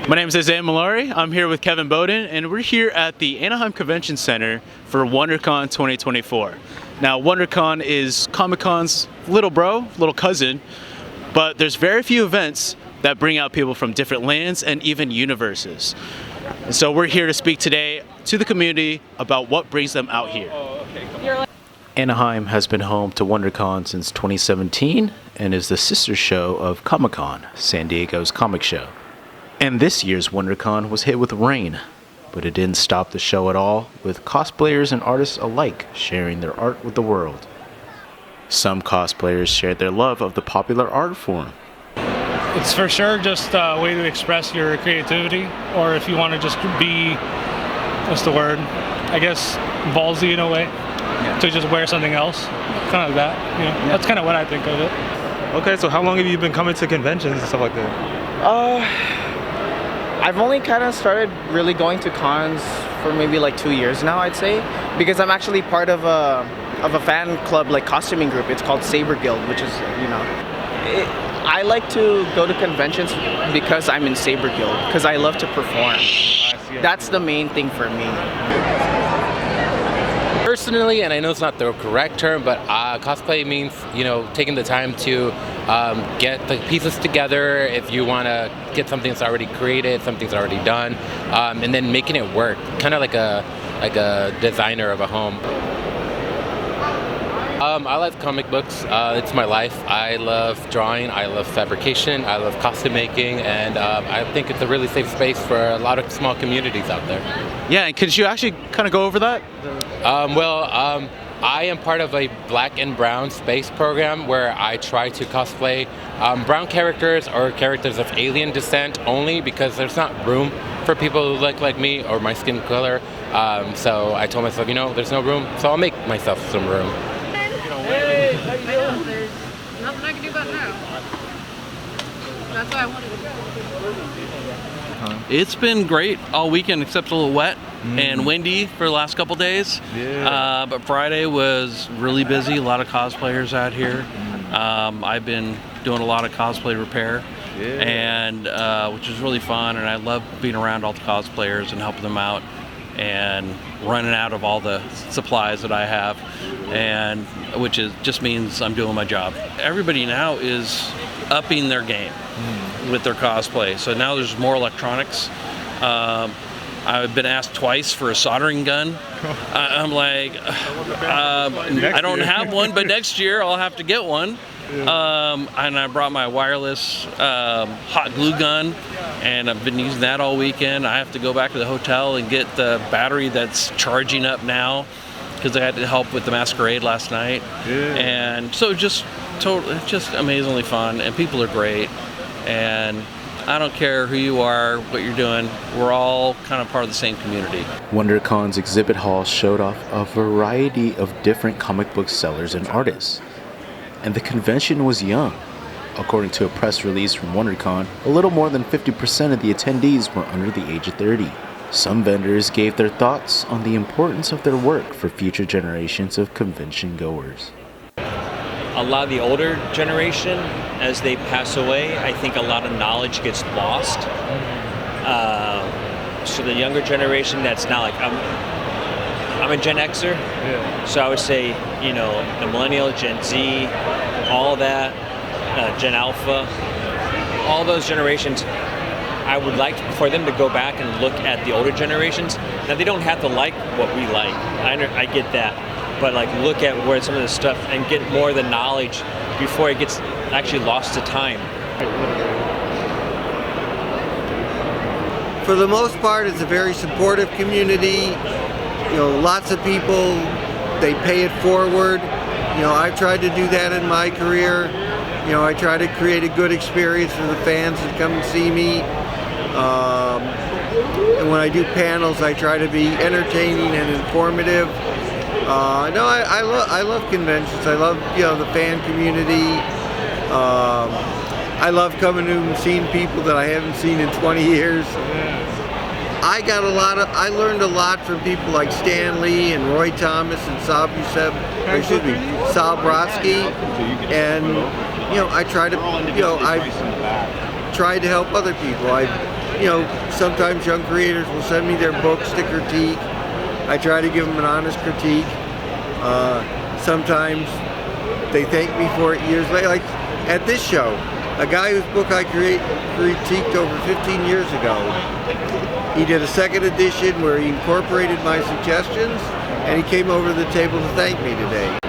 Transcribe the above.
My name is Mallari. I'm here with Kevin Bowden, and we're here at the Anaheim Convention Center for WonderCon 2024. Now, WonderCon is Comic-Con's little bro, little cousin, but there's very few events that bring out people from different lands and even universes. And so we're here to speak today to the community about what brings them out here. Anaheim has been home to WonderCon since 2017 and is the sister show of Comic-Con, San Diego's comic show. And this year's WonderCon was hit with rain, but it didn't stop the show at all, with cosplayers and artists alike sharing their art with the world. Some cosplayers shared their love of the popular art form. It's for sure just a way to express your creativity, or if you want to just be, what's the word, I guess ballsy in a way, to just wear something else, kind of like that, you know. That's kind of what I think of it. Okay, so how long have you been coming to conventions and stuff like that? I've only kind of started really going to cons for maybe like 2 years now, I'd say, because I'm actually part of a fan club, like costuming group. It's called Saber Guild, which is, you know, I like to go to conventions because I'm in Saber Guild, because I love to perform. That's the main thing for me. Personally, and I know it's not the correct term, but cosplay means, you know, taking the time to get the pieces together. If you want to get something that's already created, something that's already done, and then making it work, kind of like a designer of a home. I like comic books. It's my life. I love drawing. I love fabrication. I love costume making, and I think it's a really safe space for a lot of small communities out there. Yeah, and could you actually kind of go over that? I am part of a black and brown space program where I try to cosplay brown characters or characters of alien descent only because there's not room for people who look like me or my skin color. So I told myself, you know, there's no room, so I'll make myself some room. Hey, how you doing? There's nothing I can do about it now. That's why I wanted to go. It's been great all weekend except a little wet and windy for the last couple days. Yeah. But Friday was really busy, a lot of cosplayers out here. I've been doing a lot of cosplay repair, and which is really fun, and I love being around all the cosplayers and helping them out and running out of all the supplies that I have, and which just means I'm doing my job. Everybody now is upping their game with their cosplay, so now there's more electronics. I've been asked twice for a soldering gun. I'm like, I don't have one, but next year I'll have to get one. And I brought my wireless hot glue gun, and I've been using that all weekend. I have to go back to the hotel and get the battery that's charging up now because I had to help with the masquerade last night. And so just amazingly fun, and people are great. And I don't care who you are, what you're doing, we're all kind of part of the same community. WonderCon's exhibit hall showed off a variety of different comic book sellers and artists. And the convention was young. According to a press release from WonderCon, a little more than 50% of the attendees were under the age of 30. Some vendors gave their thoughts on the importance of their work for future generations of convention goers. A lot of the older generation, as they pass away, I think a lot of knowledge gets lost. So the younger generation that's not like, I'm a Gen Xer, so I would say, you know, the millennial, Gen Z, all that, Gen Alpha, all those generations, I would like for them to go back and look at the older generations. Now, they don't have to like what we like. I get that. But like look at where some of the stuff and get more of the knowledge before it gets actually lost to time. For the most part, it's a very supportive community. You know, lots of people, they pay it forward. You know, I've tried to do that in my career. You know, I try to create a good experience for the fans that come and see me. And when I do panels, I try to be entertaining and informative. No, I love conventions. I love, you know, the fan community. I love coming to and seeing people that I haven't seen in 20 years. I learned a lot from people like Stan Lee and Roy Thomas and Sal Brodsky, and you know, I tried to help other people. you know, sometimes young creators will send me their books to critique. I try to give them an honest critique. Sometimes they thank me for it years later. Like at this show, a guy whose book I critiqued over 15 years ago, he did a second edition where he incorporated my suggestions, and he came over to the table to thank me today.